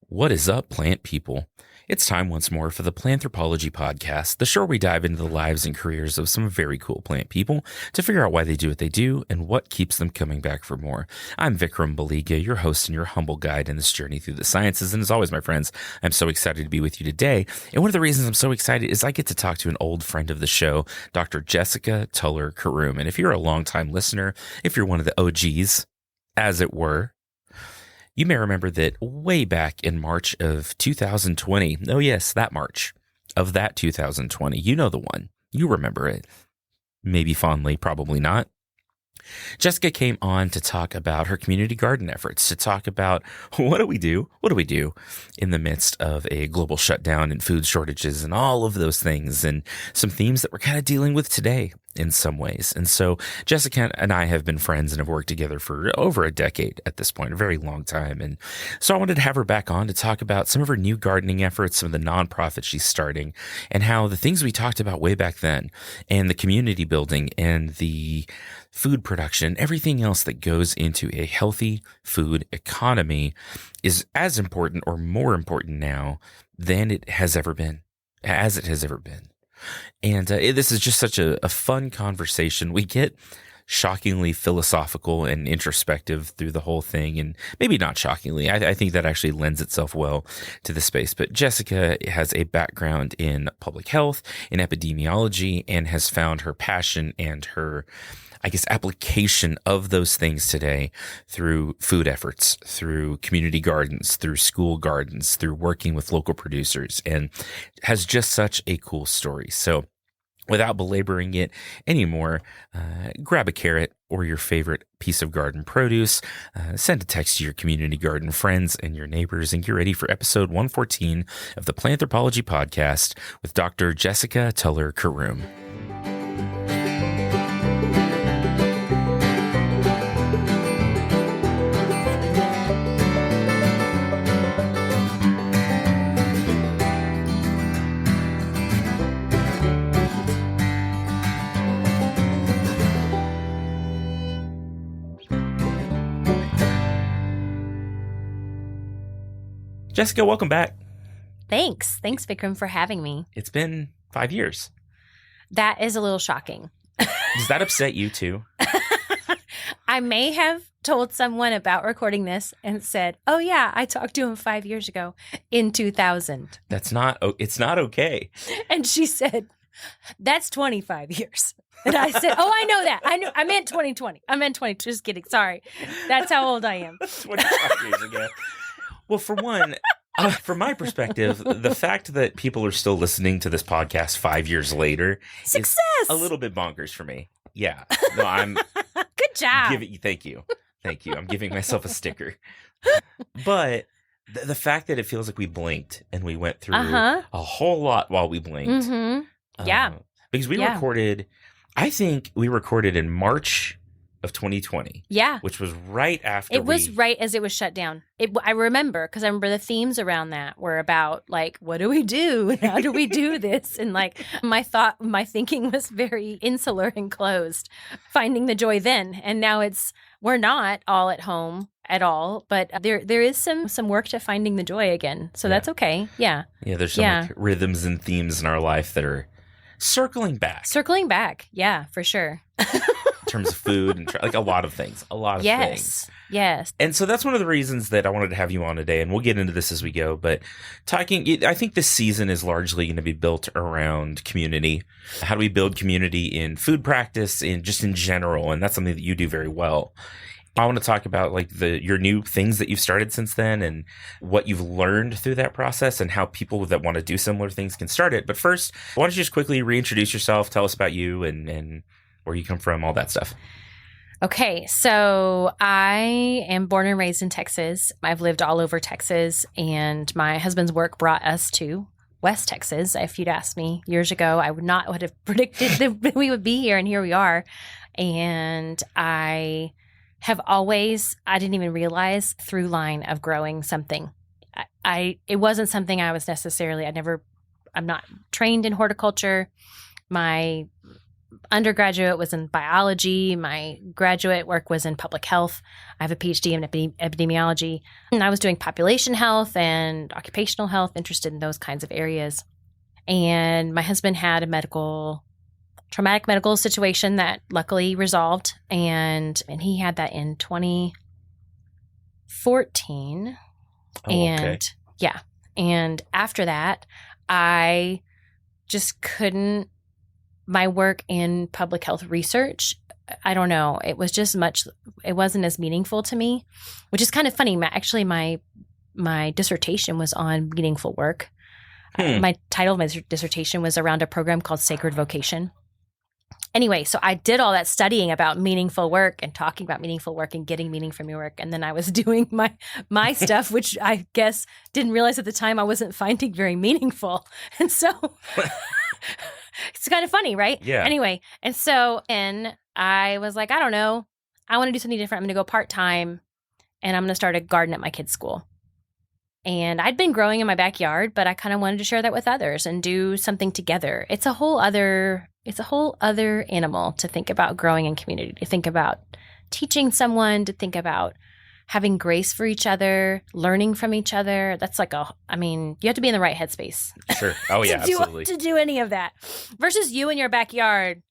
What is up, plant people? It's time once more for the Planthropology Podcast, the show where we dive into the lives and careers of some very cool plant people to figure out why they do what they do and what keeps them coming back for more. I'm Vikram Baliga, your host and your humble guide in this journey through the sciences. And as always, my friends, I'm so excited to be with you today. And one of the reasons I'm so excited is I get to talk to an old friend of the show, Dr. Jessica Tullar Caroom. And if you're a longtime listener, if you're one of the OGs, as it were, you may remember that way back in March of 2020, oh yes, that March of that 2020, you know the one, you remember it, maybe fondly, probably not. Jessica came on to talk about her community garden efforts, to talk about what do we do in the midst of a global shutdown and food shortages and all of those things and some themes that we're kind of dealing with today in some ways. And so Jessica and I have been friends and have worked together for over a decade at this point, a very long time. And so I wanted to have her back on to talk about some of her new gardening efforts, some of the nonprofits she's starting, and how the things we talked about way back then and the community building and the food production, everything else that goes into a healthy food economy is as important or more important now than it has ever been, as it has ever been. And this is just such a fun conversation. We get shockingly philosophical and introspective through the whole thing, and maybe not shockingly. I think that actually lends itself well to the space. But Jessica has a background in public health, in epidemiology, and has found her passion and her, I guess, application of those things today through food efforts, through community gardens, through school gardens, through working with local producers, and has just such a cool story. So without belaboring it anymore, grab a carrot or your favorite piece of garden produce, send a text to your community garden friends and your neighbors, and get ready for episode 114 of the Planthropology Podcast with Dr. Jessica Tullar Caroom. Jessica, welcome back. Thanks, Vikram, for having me. It's been 5 years. That is a little shocking. Does that upset you too? I may have told someone about recording this and said, oh yeah, I talked to him 5 years ago in 2000. It's not okay. And she said, that's 25 years. And I said, oh, I know that. I meant 2020. I meant 20. Just kidding. Sorry. That's how old I am. 25 years ago. Well, for one, from my perspective, the fact that people are still listening to this podcast 5 years later Success! Is a little bit bonkers for me. Yeah. No, I'm good job. Thank you. I'm giving myself a sticker. But the fact that it feels like we blinked and we went through a whole lot while we blinked. Mm-hmm. Yeah. Because we recorded, I think we recorded in March of 2020. Yeah. Which was right after it was right as it was shut down. I remember, because I remember the themes around that were about, like, what do we do? How do we do this? And, like, my thinking was very insular and closed, finding the joy then. And now we're not all at home at all, but there is some work to finding the joy again. So that's okay. Yeah. Yeah, there's some like, rhythms and themes in our life that are circling back. Yeah, for sure. In terms of food and like a lot of things. Yes. And so that's one of the reasons that I wanted to have you on today, and we'll get into this as we go. But I think this season is largely going to be built around community. How do we build community in food practice and just in general? And that's something that you do very well. I want to talk about like your new things that you've started since then and what you've learned through that process and how people that want to do similar things can start it. But first, why don't you just quickly reintroduce yourself, tell us about you and where you come from, all that stuff. Okay, so I am born and raised in Texas. I've lived all over Texas, and my husband's work brought us to West Texas. If you'd asked me years ago, I would have predicted that we would be here, and here we are. And I didn't even realize through line of growing something. It wasn't something I was necessarily, I'm not trained in horticulture. My undergraduate was in biology. My graduate work was in public health. I have a PhD in epidemiology. And I was doing population health and occupational health, interested in those kinds of areas. And my husband had a traumatic medical situation that luckily resolved. And he had that in 2014. Okay. And after that, I just couldn't. My work in public health research, I don't know. It wasn't as meaningful to me, which is kind of funny. Actually, my dissertation was on meaningful work. My title of my dissertation was around a program called Sacred Vocation. Anyway, so I did all that studying about meaningful work and talking about meaningful work and getting meaning from your work. And then I was doing my stuff, which I guess didn't realize at the time I wasn't finding very meaningful. And so it's kind of funny, right? Yeah. Anyway, and I was like, I don't know. I want to do something different. I'm going to go part-time and I'm going to start a garden at my kids' school. And I'd been growing in my backyard, but I kind of wanted to share that with others and do something together. It's a whole other animal to think about growing in community, to think about teaching someone, to think about having grace for each other, learning from each other. That's you have to be in the right headspace. Sure. Oh, yeah, absolutely. To do any of that. Versus you in your backyard,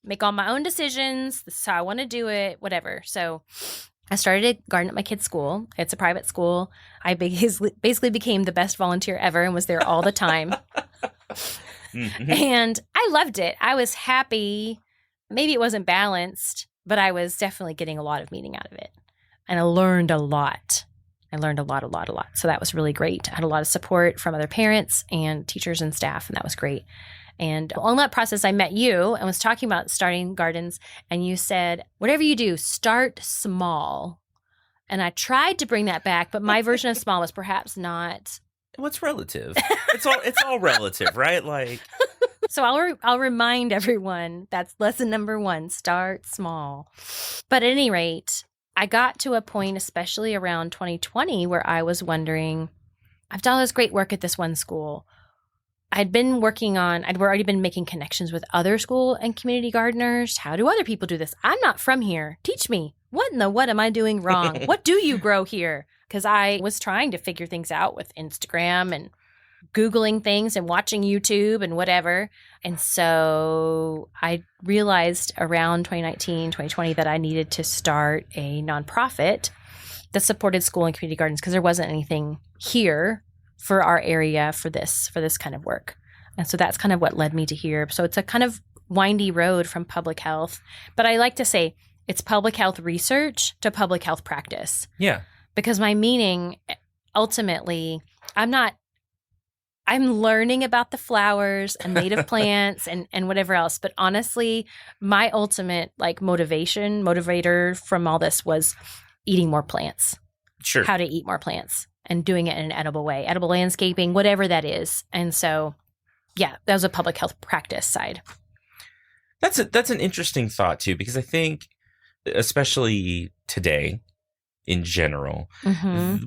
make all my own decisions. This is how I want to do it, whatever. So I started a garden at my kids' school. It's a private school. I basically became the best volunteer ever and was there all the time. Mm-hmm. And I loved it. I was happy. Maybe it wasn't balanced, but I was definitely getting a lot of meaning out of it. And I learned a lot. A lot. So that was really great. I had a lot of support from other parents and teachers and staff, and that was great. And on that process, I met you and was talking about starting gardens. And you said, whatever you do, start small. And I tried to bring that back, but my version of small was perhaps not. What's relative? It's all relative, right? Like, so I'll remind everyone that's lesson number 1: start small. But at any rate, I got to a point, especially around 2020, where I was wondering, I've done all this great work at this one school. I'd already been making connections with other school and community gardeners. How do other people do this? I'm not from here. Teach me. What am I doing wrong? What do you grow here? Because I was trying to figure things out with Instagram and Googling things and watching YouTube and whatever. And so I realized around 2019, 2020 that I needed to start a nonprofit that supported school and community gardens because there wasn't anything here for our area for this kind of work. And so that's kind of what led me to here. So it's a kind of windy road from public health. But I like to say it's public health research to public health practice. Yeah. Because my meaning, ultimately, I'm learning about the flowers and native plants and whatever else. But honestly, my ultimate motivator from all this was eating more plants. Sure. How to eat more plants and doing it in an edible way, edible landscaping, whatever that is. And so, yeah, that was a public health practice side. That's an interesting thought too, because I think, especially today, in general,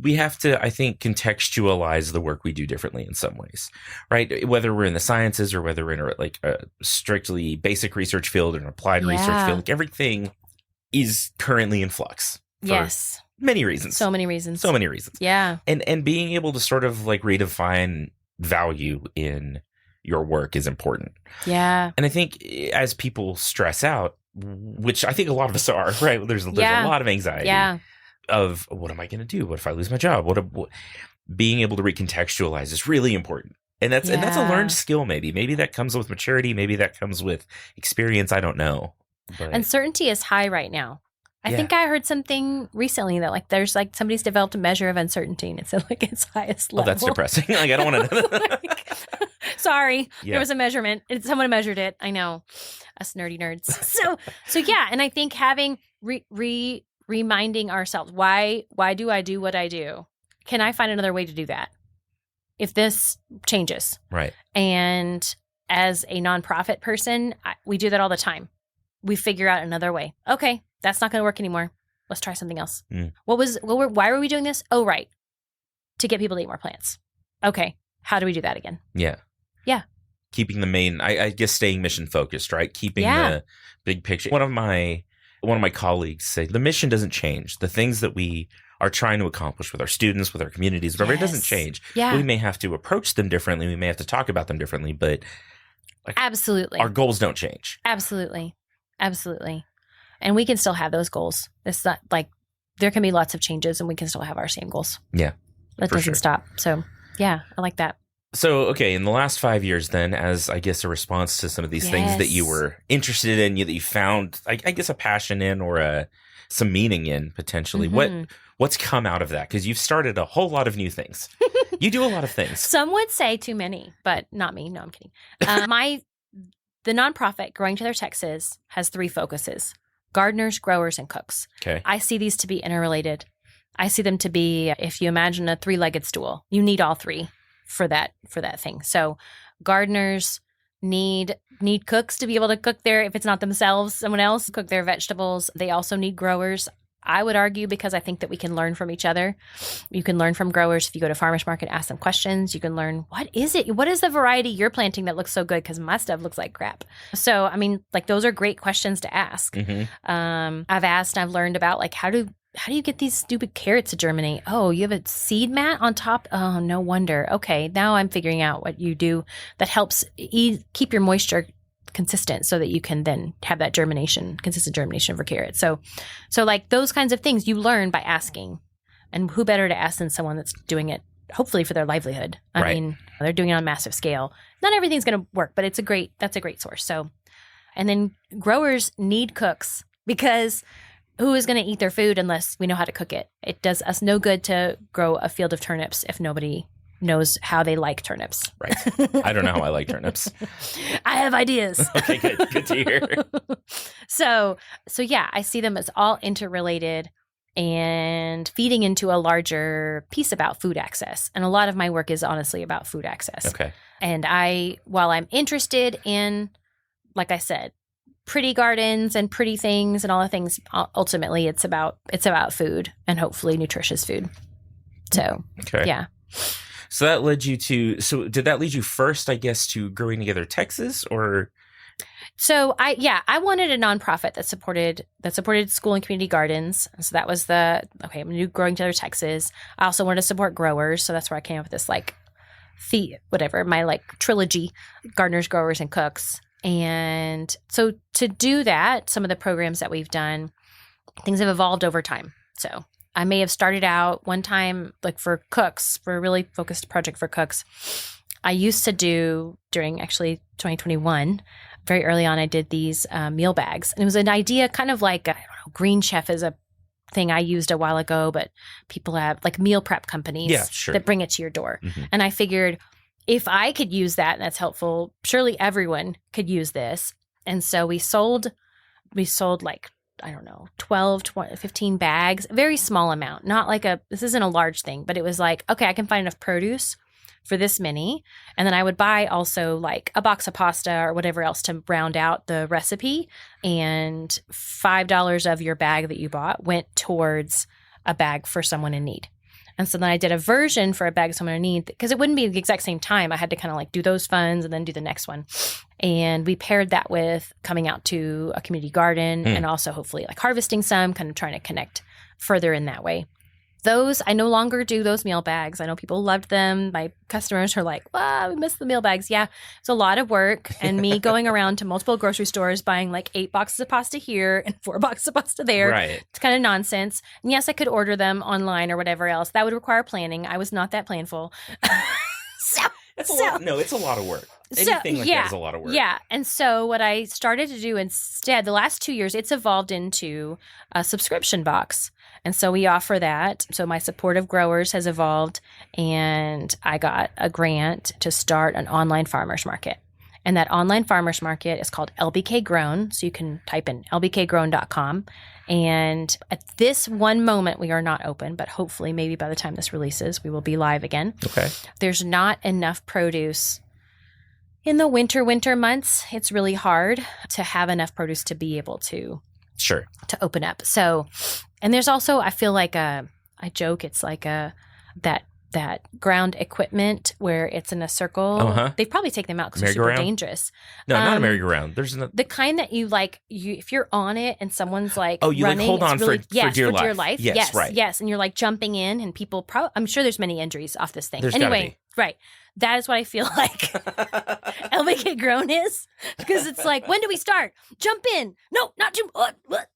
we have to, I think, contextualize the work we do differently in some ways, right? Whether we're in the sciences or whether we're in a strictly basic research field or an applied research field, everything is currently in flux. Yes. Many reasons. So many reasons. Yeah. And being able to sort of redefine value in your work is important. Yeah. And I think as people stress out, which I think a lot of us are, right? There's a lot of anxiety. Yeah. Of what am I going to do? What if I lose my job? What being able to recontextualize is really important. And that's a learned skill. Maybe that comes with maturity. Maybe that comes with experience. I don't know. But uncertainty is high right now. I think I heard something recently that there's somebody's developed a measure of uncertainty and it's at its highest level. Oh, that's depressing. I don't want to. Sorry, there was a measurement. Someone measured it. I know, us nerdy nerds. So yeah, and I think having reminding ourselves, why do I do what I do? Can I find another way to do that if this changes? Right. And as a nonprofit person, we do that all the time. We figure out another way. Okay, that's not going to work anymore. Let's try something else. Why were we doing this? Oh, right. To get people to eat more plants. Okay. How do we do that again? Yeah. Yeah. keeping the main, I guess, staying mission focused, right? Keeping the big picture. One of my colleagues said the mission doesn't change. The things that we are trying to accomplish with our students, with our communities, whatever, it doesn't change. Yeah. We may have to approach them differently. We may have to talk about them differently, but absolutely, our goals don't change. Absolutely. And we can still have those goals. It's not like there can be lots of changes and we can still have our same goals. Yeah. That doesn't stop. So yeah, I like that. So, okay, in the last 5 years then, as I guess a response to some of these things that you were interested in, that you found, I guess, a passion in or some meaning in potentially, what's come out of that? Because you've started a whole lot of new things. You do a lot of things. Some would say too many, but not me. No, I'm kidding. The nonprofit Growing Tullar Texas has 3 focuses: gardeners, growers, and cooks. Okay. I see these to be interrelated. I see them to be, if you imagine a 3-legged stool, you need all 3 for that thing. So gardeners need cooks to be able to cook if it's not themselves, someone else, cook their vegetables. They also need growers. I would argue, because I think that we can learn from each other. You can learn from growers. If you go to farmers market, ask them questions. You can learn, what is the variety you're planting that looks so good? Because my stuff looks like crap. So, I mean, like, those are great questions to ask. I've learned about, like, how do you get these stupid carrots to germinate? Oh, you have a seed mat on top? Oh, no wonder. Okay, now I'm figuring out what you do that helps keep your moisture consistent so that you can then have that consistent germination for carrots. So like those kinds of things you learn by asking. And who better to ask than someone that's doing it, hopefully, for their livelihood. I mean, they're doing it on a massive scale. Not everything's going to work, but that's a great source. So, and then growers need cooks, because who is going to eat their food unless we know how to cook it? It does us no good to grow a field of turnips if nobody knows how they like turnips. Right. I don't know how I like turnips. I have ideas. Okay, good to hear. So yeah, I see them as all interrelated and feeding into a larger piece about food access. And a lot of my work is honestly about food access. Okay. And while I'm interested in, like I said, pretty gardens and pretty things and all the things, ultimately it's about food, and hopefully nutritious food. So, yeah. So did that lead you first, I guess, to Growing Together Texas, or? So I wanted a nonprofit that supported school and community gardens. So that was I'm going to do Growing Tullar Texas. I also wanted to support growers. So that's where I came up with this my trilogy: gardeners, growers, and cooks. And so to do that, some of the programs that we've done, things have evolved over time. So I may have started out one time, like for cooks, for a really focused project for cooks. I used to do, during actually 2021, very early on, I did these meal bags. And it was an idea kind of like, Green Chef is a thing I used a while ago, but people have like meal prep companies that bring it to your door. And I figured, if I could use that and that's helpful, surely everyone could use this. And so we sold like, 12, 20, 15 bags, very small amount, not like this isn't a large thing, but it was like, okay, I can find enough produce for this many. And then I would buy also like a box of pasta or whatever else to round out the recipe. And $5 of your bag that you bought went towards a bag for someone in need. And so then I did a version for a bag of someone in need, because it wouldn't be the exact same time. I had to kind of like do those funds and then do the next one. And we paired that with coming out to a community garden and also hopefully like harvesting some, kind of trying to connect further in that way. Those, I no longer do those meal bags. I know people loved them. My customers are like, wow, we miss the meal bags. Yeah, it's a lot of work. And me going around to multiple grocery stores, buying like 8 boxes of pasta here and 4 boxes of pasta there. Right. It's kind of nonsense. And yes, I could order them online or whatever else. That would require planning. I was not that planful. It's a lot of work. Anything like that is a lot of work. Yeah. And so what I started to do instead, the last 2 years, it's evolved into a subscription box. And so we offer that. So my support of growers has evolved, and I got a grant to start an online farmers market. And that online farmers market is called LBK Grown. So you can type in lbkgrown.com. And at this one moment, we are not open, but hopefully maybe by the time this releases, we will be live again. Okay. There's not enough produce in the winter months. It's really hard to have enough produce to be able to open up. So, and there's also, I feel like I joke, it's like that ground equipment where it's in a circle. Uh-huh. They probably take them out because they're super dangerous. No, not a merry-go-round. There's the kind that you if you're on it and someone's like you running, like hold on really, for dear life. Dear life. Yes, right. Yes, and you're like jumping in, and people I'm sure there's many injuries off this thing. There's anyway, right. That is what I feel like LBK Grown is, because it's like, when do we start? Jump in. No, not too. What?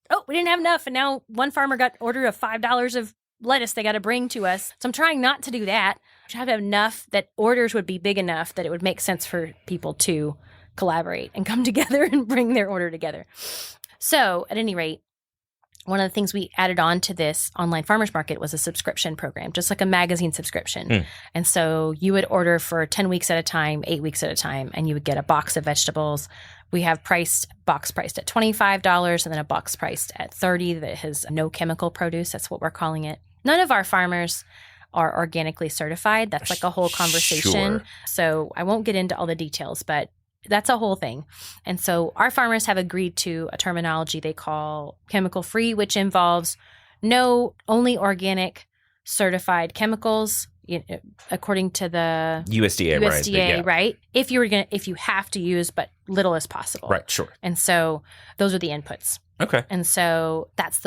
Oh, we didn't have enough, and now one farmer got ordered of $5 of lettuce they got to bring to us. So I'm trying not to do that. I try to have enough that orders would be big enough that it would make sense for people to collaborate and come together and bring their order together. So at any rate, one of the things we added on to this online farmers market was a subscription program, just like a magazine subscription. And so you would order for 10 weeks at a time, 8 weeks at a time, and you would get a box of vegetables. We have box priced at $25 and then a box priced at $30 that has no chemical produce. That's what we're calling it. None of our farmers are organically certified. That's like a whole conversation. Sure. So I won't get into all the details, but that's a whole thing. And so our farmers have agreed to a terminology they call chemical free, which involves only organic certified chemicals, according to the USDA, right? If you have to use, but little as possible. Right, sure. And so those are the inputs. Okay. And so that's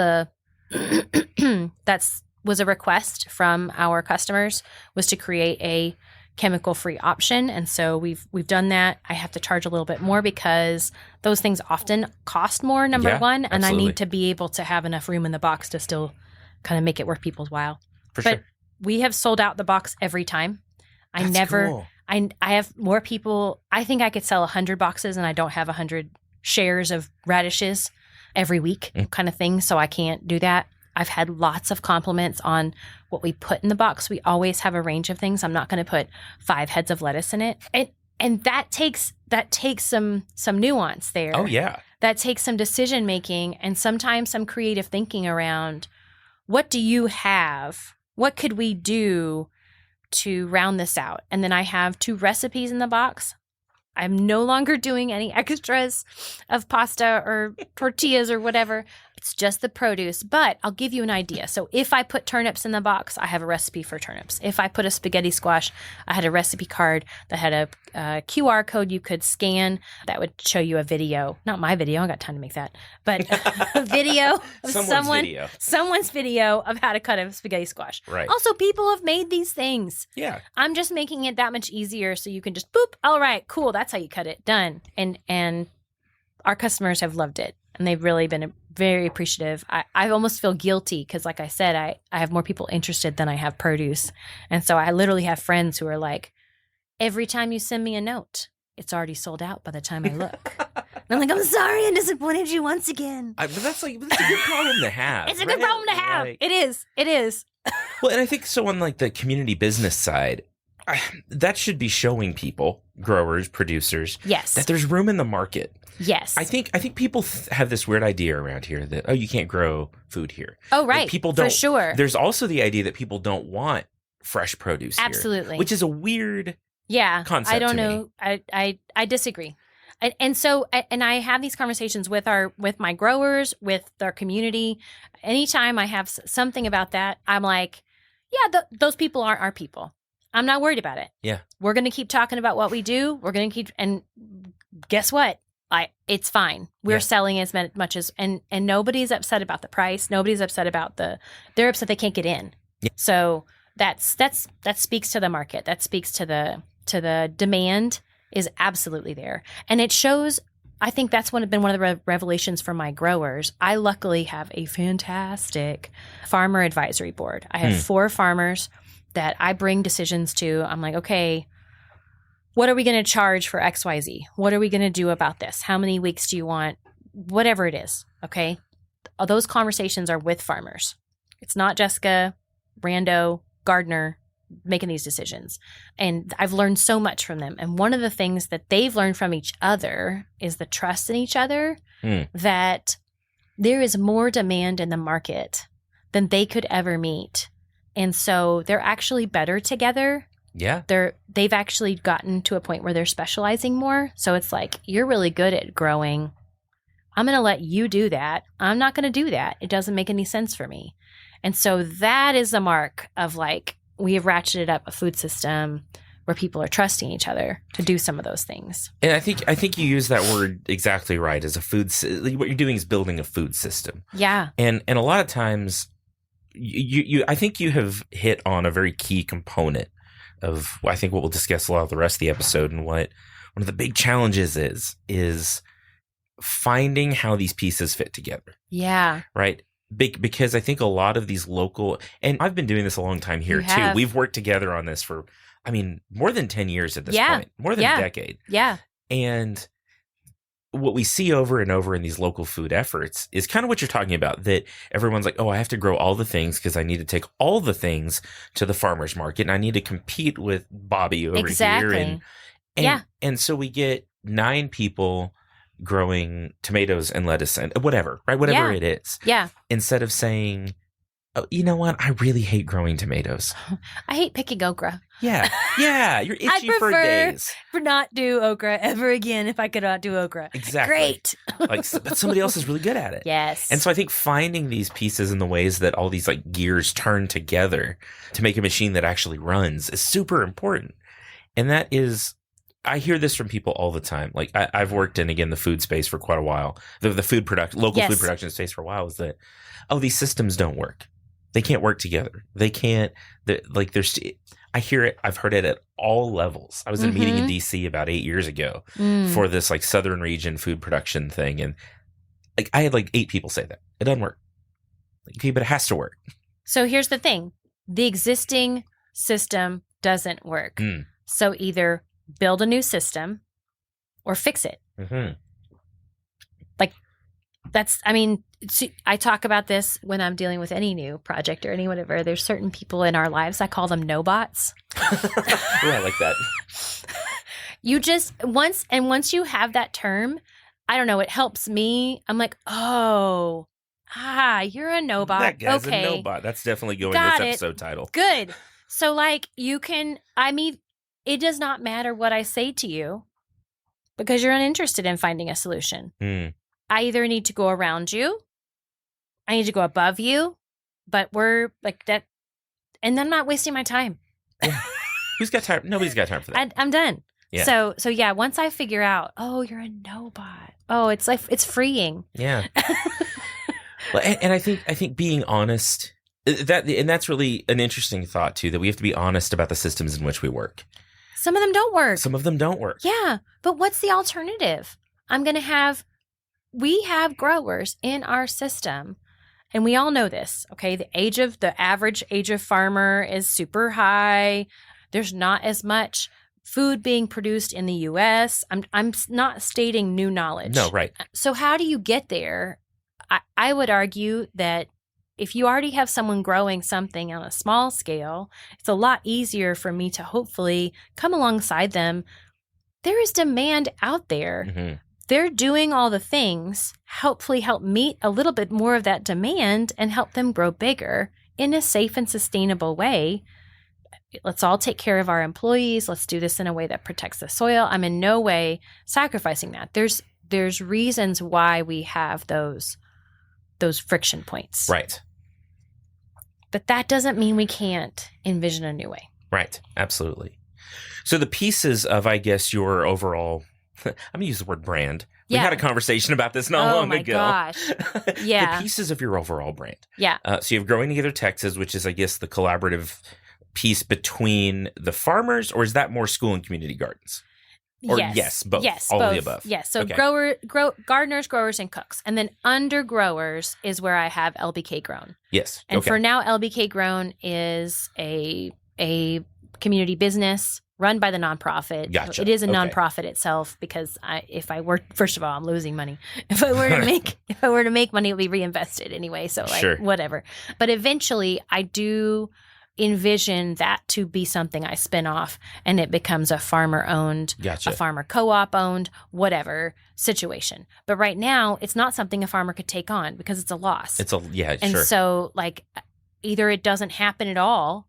was a request from our customers, was to create a chemical-free option. And so we've done that. I have to charge a little bit more because those things often cost more, number one. And absolutely. I need to be able to have enough room in the box to still kind of make it worth people's while. For but sure. we have sold out the box every time. Cool. I have more people. I think I could sell 100 boxes and I don't have 100 shares of radishes every week kind of thing. So I can't do that. I've had lots of compliments on what we put in the box. We always have a range of things. I'm not going to put 5 heads of lettuce in it. And that takes some nuance there. Oh, yeah. That takes some decision making and sometimes some creative thinking around, what do you have? What could we do to round this out? And then I have 2 recipes in the box. I'm no longer doing any extras of pasta or tortillas or whatever. It's just the produce, but I'll give you an idea. So if I put turnips in the box, I have a recipe for turnips. If I put a spaghetti squash, I had a recipe card that had a QR code you could scan that would show you a video. Not my video. I got time to make that. But a video of someone's video of how to cut a spaghetti squash. Right. Also, people have made these things. Yeah. I'm just making it that much easier so you can just boop. All right, cool. That's how you cut it. Done. And our customers have loved it. And they've really been very appreciative. I almost feel guilty because, like I said, I have more people interested than I have produce. And so I literally have friends who are like, every time you send me a note, it's already sold out by the time I look. And I'm like, I'm sorry I disappointed you once again. But that's a good problem to have. It's a good problem to have. Like, it is. Well, and I think so on like the community business side, that should be showing people, growers, producers, yes, that there's room in the market. Yes. I think people have this weird idea around here that, you can't grow food here. Oh, right. Like people don't. For sure. There's also the idea that people don't want fresh produce here. Absolutely. Which is a weird concept. I don't know. I disagree. And so I have these conversations with my growers, with our community. Anytime I have something about that, I'm like, yeah, those people aren't our people. I'm not worried about it. Yeah. We're going to keep talking about what we do. We're going to keep, and guess what? It's fine. We're selling as much as, and nobody's upset about the price. Nobody's upset about they're upset they can't get in. Yeah. So that speaks to the market. That speaks to the demand is absolutely there. And it shows, I think that's been one of the revelations for my growers. I luckily have a fantastic farmer advisory board. I have 4 farmers that I bring decisions to. I'm like, okay, what are we going to charge for XYZ? What are we going to do about this? How many weeks do you want? Whatever it is, okay? Those conversations are with farmers. It's not Jessica, rando, gardener making these decisions. And I've learned so much from them. And one of the things that they've learned from each other is the trust in each other, that there is more demand in the market than they could ever meet. And so they're actually better together. Yeah. They've actually gotten to a point where they're specializing more. So it's like, you're really good at growing. I'm going to let you do that. I'm not going to do that. It doesn't make any sense for me. And so that is the mark of like, we have ratcheted up a food system where people are trusting each other to do some of those things. And I think you use that word exactly right. As a what you're doing is building a food system. Yeah. And a lot of times, I think you have hit on a very key component of I think what we'll discuss a lot of the rest of the episode, and what one of the big challenges is finding how these pieces fit together. Yeah. Right. Because I think a lot of these local, and I've been doing this a long time here too. We've worked together on this for, more than 10 years at this point, more than a decade. Yeah. And what we see over and over in these local food efforts is kind of what you're talking about, that everyone's like, oh, I have to grow all the things because I need to take all the things to the farmer's market, and I need to compete with Bobby over here. And so we get 9 people growing tomatoes and lettuce and whatever, right? Whatever it is. Yeah. Instead of saying, oh, you know what? I really hate growing tomatoes. I hate picking okra. Yeah. Yeah. You're itchy for days. For not do okra ever again if I could not do okra. Exactly. Great. But somebody else is really good at it. Yes. And so I think finding these pieces in the ways that all these gears turn together to make a machine that actually runs is super important. And that is, I hear this from people all the time. I've worked in, again, the food space for quite a while. The food local food production space for a while, is that, these systems don't work. They can't work together. They can't, I hear it. I've heard it at all levels. I was in a meeting in DC about 8 years ago for this Southern region food production thing. And I had 8 people say that. It doesn't work. Okay, but it has to work. So here's the thing. The existing system doesn't work. So either build a new system or fix it. I talk about this when I'm dealing with any new project or any whatever. There's certain people in our lives, I call them no-bots. I like that. You just, once you have that term, I don't know, it helps me. I'm like, you're a no-bot. That guy's okay. a no-bot. That's definitely going Got this it. episode title. Good. So you can, it does not matter what I say to you because you're uninterested in finding a solution. I either need to go around you, I need to go above you, but we're like that. And then I'm not wasting my time. Yeah. Who's got time? Nobody's got time for that. I'm done. Yeah. So yeah, once I figure out, you're a no-bot. It's freeing. Yeah. Well, and I think being honest, that's really an interesting thought too, that we have to be honest about the systems in which we work. Some of them don't work. Some of them don't work. Yeah. But what's the alternative? We have growers in our system, and we all know this, okay? The average age of farmer is super high. There's not as much food being produced in the U.S. I'm not stating new knowledge. No, right. So how do you get there? I would argue that if you already have someone growing something on a small scale, it's a lot easier for me to hopefully come alongside them. There is demand out there. They're doing all the things, hopefully help meet a little bit more of that demand and help them grow bigger in a safe and sustainable way. Let's all take care of our employees. Let's do this in a way that protects the soil. I'm in no way sacrificing that. There's reasons why we have those friction points. Right. But that doesn't mean we can't envision a new way. Right. Absolutely. So the pieces of, I guess, your overall, I'm going to use the word brand. We had a conversation about this not long ago. Oh my gosh. Yeah. The pieces of your overall brand. Yeah. So you have Growing Together Texas, which is, I guess, the collaborative piece between the farmers, or is that more school and community gardens? Or both. Yes, all both. of the above. Yes. So okay. gardeners, growers, and cooks. And then under growers is where I have LBK Grown. Yes. And for now, LBK Grown is a community business run by the nonprofit. Gotcha. It is a nonprofit itself because first of all, I'm losing money. If I were to make money, it would be reinvested anyway. So whatever. But eventually I do envision that to be something I spin off and it becomes a farmer owned, a farmer co-op owned, whatever situation. But right now it's not something a farmer could take on because it's a loss. And so either it doesn't happen at all.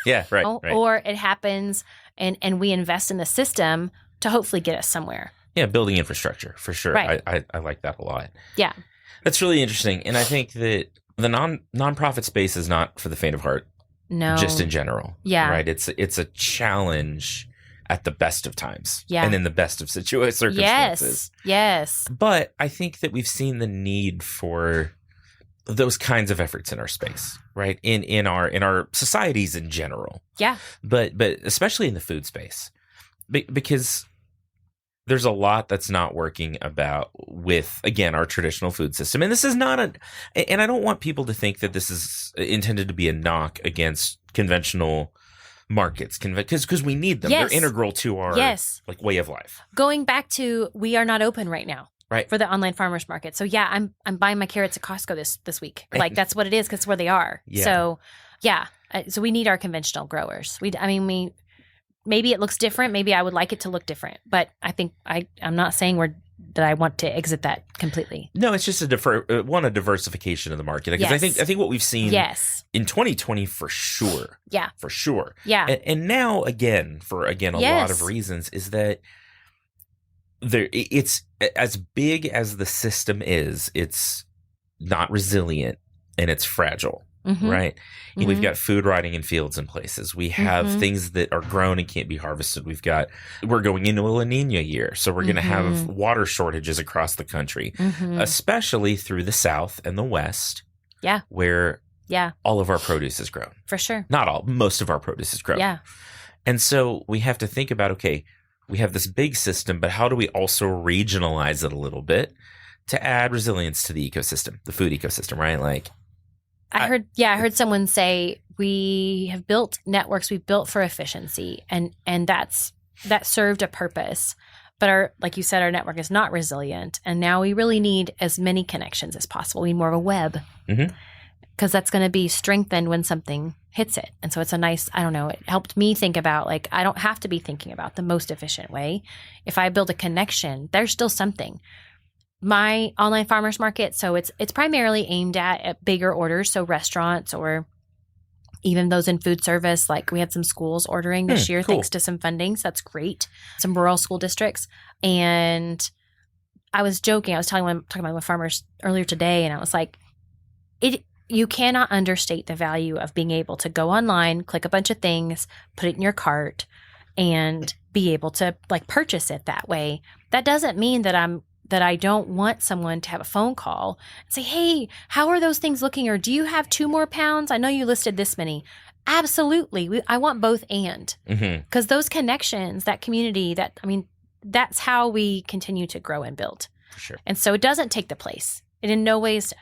Yeah, right. Or it happens and we invest in the system to hopefully get us somewhere. Yeah, building infrastructure for sure. Right. I like that a lot. Yeah. That's really interesting. And I think that the nonprofit space is not for the faint of heart. No. just in general. Yeah. Right. It's a challenge at the best of times. Yeah. And in the best of circumstances. Yes. But I think that we've seen the need for those kinds of efforts in our space, right? In our societies in general. Yeah. But especially in the food space. Because there's a lot that's not working about with, again, our traditional food system. And this is not and I don't want people to think that this is intended to be a knock against conventional markets, because we need them. Yes. They're integral to our like way of life. Going back to, we are not open right now. Right. For the online farmers market. So yeah, I'm buying my carrots at Costco this week. Like that's what it is, because it's where they are. Yeah. So yeah. So we need our conventional growers. Maybe it looks different. Maybe I would like it to look different, but I think I'm not saying that I want to exit that completely. No, it's just a diversification of the market. Because I think what we've seen in 2020 for sure. Yeah. For sure. Yeah. And now again, a lot of reasons, is that it's as big as the system is, it's not resilient and it's fragile. Mm-hmm. Right. Mm-hmm. We've got food rotting in fields and places. We have things that are grown and can't be harvested. We're going into a La Nina year. So we're going to have water shortages across the country, especially through the South and the West. Yeah. Where all of our produce is grown. For sure. Not all, most of our produce is grown. Yeah. And so we have to think about, okay, we have this big system, but how do we also regionalize it a little bit to add resilience to the ecosystem, the food ecosystem, right? Like, I heard someone say, we have built networks we've built for efficiency, and that served a purpose. But like you said, our network is not resilient, and now we really need as many connections as possible. We need more of a web, because that's going to be strengthened when something hits it. And so it's a nice, I don't know, it helped me think about, like, I don't have to be thinking about the most efficient way. If I build a connection, there's still something. My online farmers market, so it's primarily aimed at bigger orders, so restaurants or even those in food service. Like we had some schools ordering this year, thanks to some funding, so that's great. Some rural school districts. And I was joking. I was talking about my farmers earlier today, and I was like, you cannot understate the value of being able to go online, click a bunch of things, put it in your cart, and be able to like purchase it that way. That doesn't mean that I don't want someone to have a phone call and say, hey, how are those things looking? Or do you have 2 more pounds? I know you listed this many. Absolutely. I want both and. Because those connections, that community, that's how we continue to grow and build. For sure. And so it doesn't take the place. It in no ways,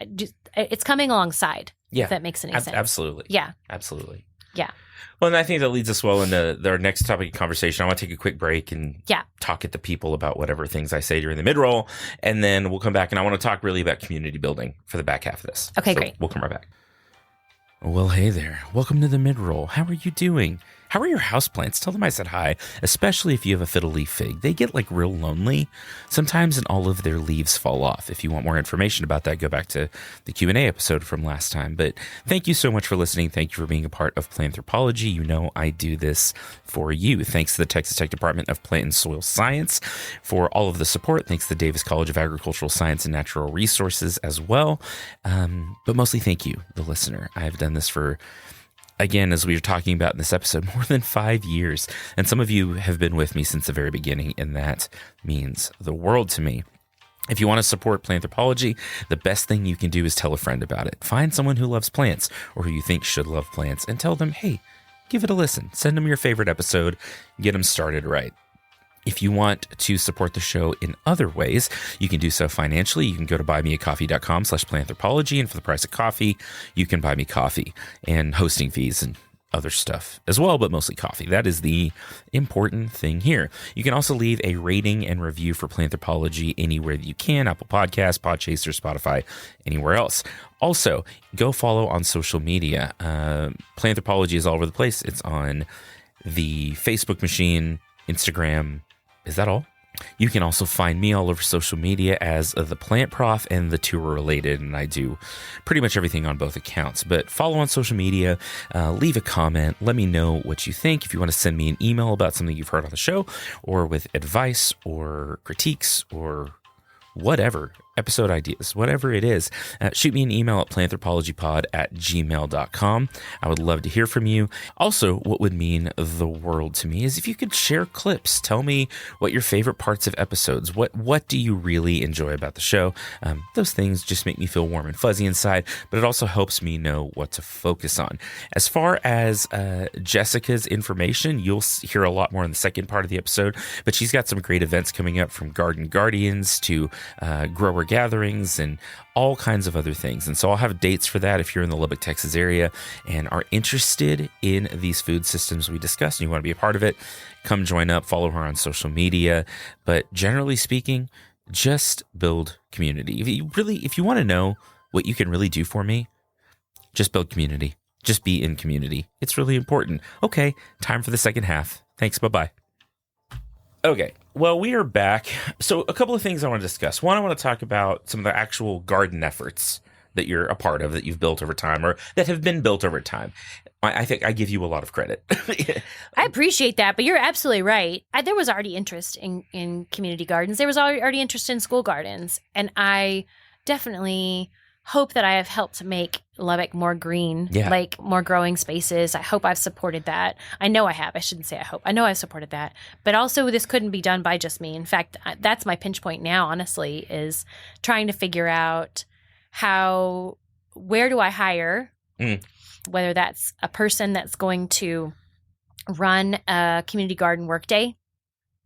it's coming alongside. Yeah. If that makes any sense. Absolutely. Yeah. Absolutely. Yeah. Well, and I think that leads us well into our next topic of conversation. I want to take a quick break and talk at the people about whatever things I say during the mid-roll. And then we'll come back, and I want to talk really about community building for the back half of this. Okay, great. We'll come right back. Well, hey there. Welcome to the mid-roll. How are you doing? How are your houseplants? Tell them I said hi, especially if you have a fiddle leaf fig. They get like real lonely sometimes, and all of their leaves fall off. If you want more information about that, go back to the Q&A episode from last time. But thank you so much for listening. Thank you for being a part of Planthropology. You know I do this for you. Thanks to the Texas Tech Department of Plant and Soil Science for all of the support. Thanks to the Davis College of Agricultural Science and Natural Resources as well. But mostly thank you, the listener. I have done this for, again, as we were talking about in this episode, more than 5 years. And some of you have been with me since the very beginning, and that means the world to me. If you want to support Planthropology, the best thing you can do is tell a friend about it. Find someone who loves plants or who you think should love plants and tell them, hey, give it a listen. Send them your favorite episode. Get them started right. If you want to support the show in other ways, you can do so financially. You can go to buymeacoffee.com/planthropology, and for the price of coffee, you can buy me coffee and hosting fees and other stuff as well, but mostly coffee. That is the important thing here. You can also leave a rating and review for Planthropology anywhere that you can: Apple Podcasts, Podchaser, Spotify, anywhere else. Also, go follow on social media. Planthropology is all over the place. It's on the Facebook machine, Instagram. Is that all? You can also find me all over social media as the Plant Prof and the Tour Related, and I do pretty much everything on both accounts. But follow on social media, leave a comment, let me know what you think. If you want to send me an email about something you've heard on the show, or with advice or critiques or whatever, episode ideas, whatever it is, shoot me an email at planthropologypod@gmail.com. I would love to hear from you. Also, what would mean the world to me is if you could share clips. Tell me what your favorite parts of episodes. What do you really enjoy about the show? Those things just make me feel warm and fuzzy inside, but it also helps me know what to focus on. As far as Jessica's information, you'll hear a lot more in the second part of the episode, but she's got some great events coming up, from Garden Guardians to grower gatherings and all kinds of other things. And so I'll have dates for that if you're in the Lubbock, Texas area and are interested in these food systems we discussed and you want to be a part of it. Come join up, follow her on social media. But generally speaking, just build community. If you want to know what you can really do for me, just build community. Just be in community. It's really important. Okay, time for the second half. Thanks. Bye-bye. Okay, well, we are back. So a couple of things I want to discuss. One, I want to talk about some of the actual garden efforts that you're a part of, that you've built over time, or that have been built over time. I think I give you a lot of credit. I appreciate that, but you're absolutely right. There was already interest in community gardens. There was already interest in school gardens, and I definitely hope that I have helped make Lubbock more green, like more growing spaces. I hope I've supported that. I know I have. I shouldn't say I hope. I know I've supported that. But also, this couldn't be done by just me. In fact, that's my pinch point now, honestly, is trying to figure out where do I hire, whether that's a person that's going to run a community garden workday,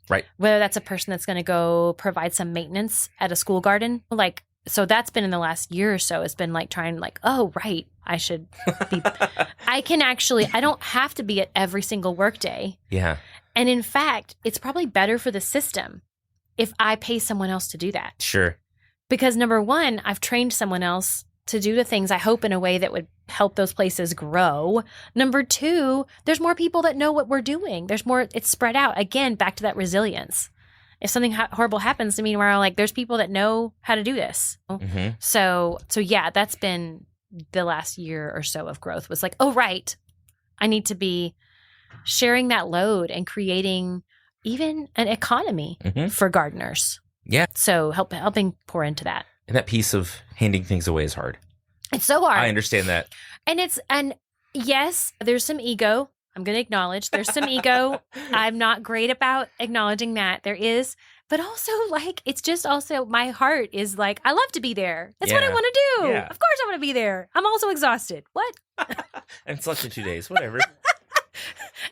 right? Whether that's a person that's going to go provide some maintenance at a school garden, So that's been in the last year or so. It's been trying oh, right, I should be. I don't have to be at every single workday. Yeah. And in fact, it's probably better for the system if I pay someone else to do that. Sure. Because number one, I've trained someone else to do the things, I hope, in a way that would help those places grow. Number two, there's more people that know what we're doing. It's spread out. Again, back to that resilience. If something horrible happens to me tomorrow, there's people that know how to do this. Mm-hmm. So yeah, that's been the last year or so of growth, was oh, right, I need to be sharing that load and creating even an economy for gardeners. Yeah. So helping pour into that. And that piece of handing things away is hard. It's so hard. I understand that. And yes, there's some ego. I'm going to acknowledge there's some ego. I'm not great about acknowledging that there is, but also it's just also my heart is I love to be there. That's what I want to do. Yeah. Of course I want to be there. I'm also exhausted. What? And slept in 2 days, whatever.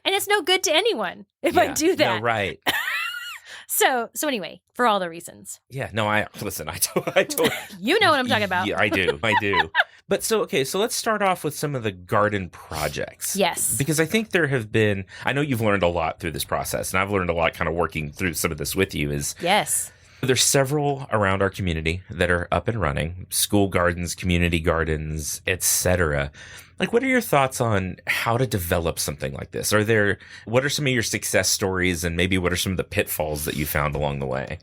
And it's no good to anyone if I do that. No, right. So anyway, for all the reasons. Yeah, no, I totally. You know what I'm talking about. Yeah, I do. But so let's start off with some of the garden projects. Yes. Because I think I know you've learned a lot through this process, and I've learned a lot kind of working through some of this with you. Yes. There's several around our community that are up and running, school gardens, community gardens, etc. What are your thoughts on how to develop something like this? What are some of your success stories, and maybe what are some of the pitfalls that you found along the way?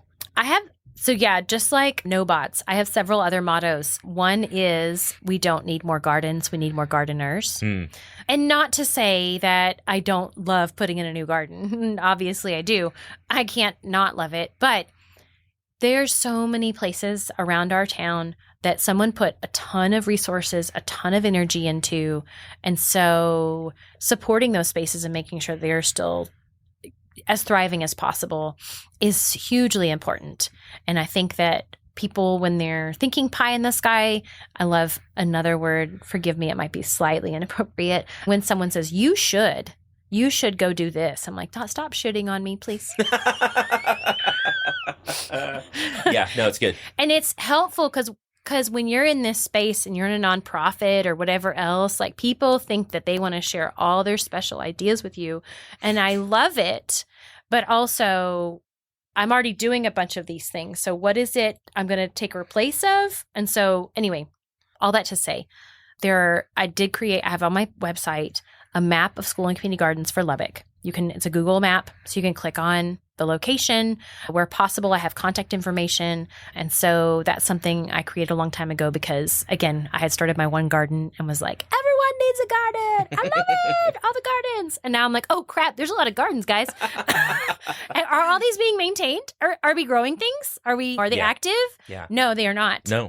Just like no bots, I have several other mottos. One is, we don't need more gardens, we need more gardeners. And not to say that I don't love putting in a new garden. Obviously I do. I can't not love it. But there's so many places around our town that someone put a ton of resources, a ton of energy into. And so supporting those spaces and making sure they're still as thriving as possible is hugely important. And I think that people, when they're thinking pie in the sky, I love another word, forgive me, it might be slightly inappropriate. When someone says, you should go do this. I'm stop shitting on me, please. Yeah, no, it's good. And it's helpful because when you're in this space and you're in a nonprofit or whatever else, people think that they want to share all their special ideas with you. And I love it, but also I'm already doing a bunch of these things. So what is it I'm going to take a place of? And so anyway, all that to say, I have on my website a map of school and community gardens for Lubbock. It's a Google map, so you can click on the location. Where possible, I have contact information. And so that's something I created a long time ago because, again, I had started my one garden and was everyone needs a garden. I love it. All the gardens. And now I'm like, oh crap, there's a lot of gardens, guys. Are all these being maintained? Are we growing things? Are they active? Yeah. No, they are not. No.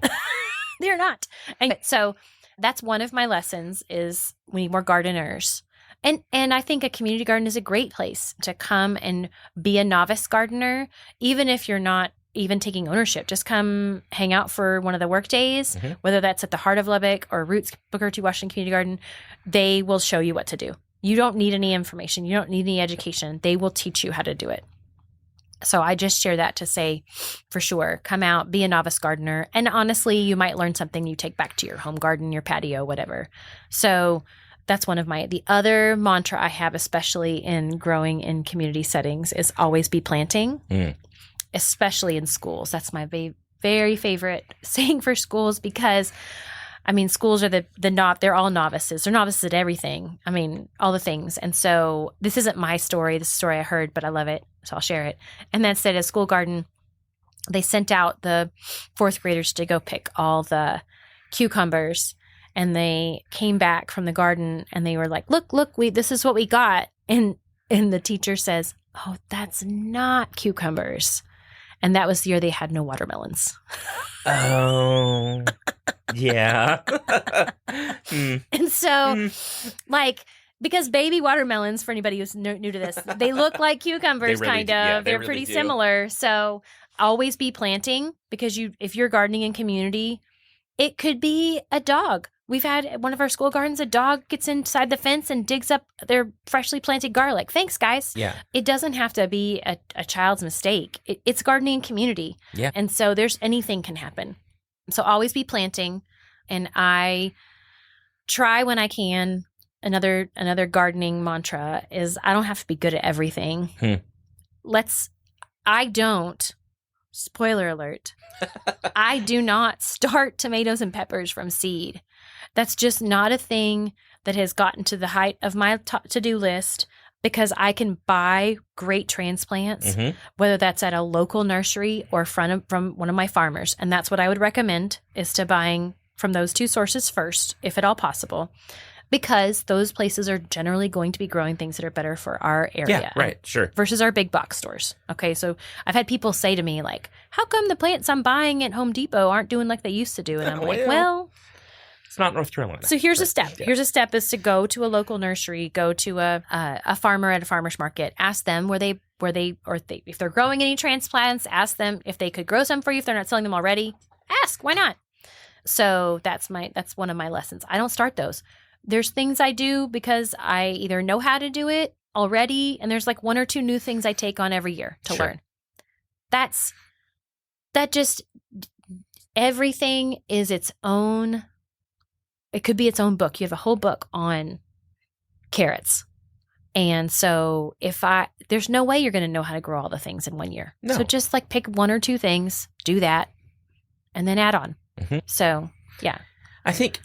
They're not. And so that's one of my lessons is we need more gardeners. And I think a community garden is a great place to come and be a novice gardener, even if you're not even taking ownership. Just come hang out for one of the work days, whether that's at the Heart of Lubbock or Roots Booker T. Washington Community Garden. They will show you what to do. You don't need any information. You don't need any education. They will teach you how to do it. So I just share that to say, for sure, come out, be a novice gardener. And honestly, you might learn something you take back to your home garden, your patio, whatever. So that's one of the other mantra I have, especially in growing in community settings, is always be planting, especially in schools. That's my very favorite saying for schools because, I mean, schools are they're all novices. They're novices at everything. I mean, all the things. And so this isn't my story. This is a story I heard, but I love it. So I'll share it. And that's that at school garden, they sent out the fourth graders to go pick all the cucumbers. And they came back from the garden and they were like, look, this is what we got. And the teacher says, oh, that's not cucumbers. And that was the year they had no watermelons. Oh, yeah. And so, because baby watermelons, for anybody who's new to this, they look like cucumbers, They really kind do. of. Yeah, they They're really pretty do. similar. So always be planting because if you're gardening in community, it could be a dog. We've had at one of our school gardens, a dog gets inside the fence and digs up their freshly planted garlic. Thanks, guys. Yeah. It doesn't have to be a child's mistake. It's gardening in community. Yeah. And so anything can happen. So always be planting. And I try when I can. Another gardening mantra is I don't have to be good at everything. Spoiler alert, I do not start tomatoes and peppers from seed. That's just not a thing that has gotten to the height of my to-do list because I can buy great transplants, whether that's at a local nursery or from one of my farmers. And that's what I would recommend is to buying from those two sources first, if at all possible, because those places are generally going to be growing things that are better for our area. Yeah, right, sure. Versus our big box stores. Okay, so I've had people say to me, like, how come the plants I'm buying at Home Depot aren't doing like they used to do? And I'm like, well, it's not North Carolina. so here's a step. Yeah. Here's a step is to go to a local nursery, go to a farmer at a farmer's market, ask them if they're growing any transplants, ask them if they could grow some for you if they're not selling them already. Ask, why not? So that's one of my lessons. I don't start those. There's things I do because I either know how to do it already, and there's like one or two new things I take on every year to learn. Everything is its own. It could be its own book. You have a whole book on carrots. And so there's no way you're going to know how to grow all the things in 1 year. No. So just like pick one or two things, do that, and then add on. So, yeah. I think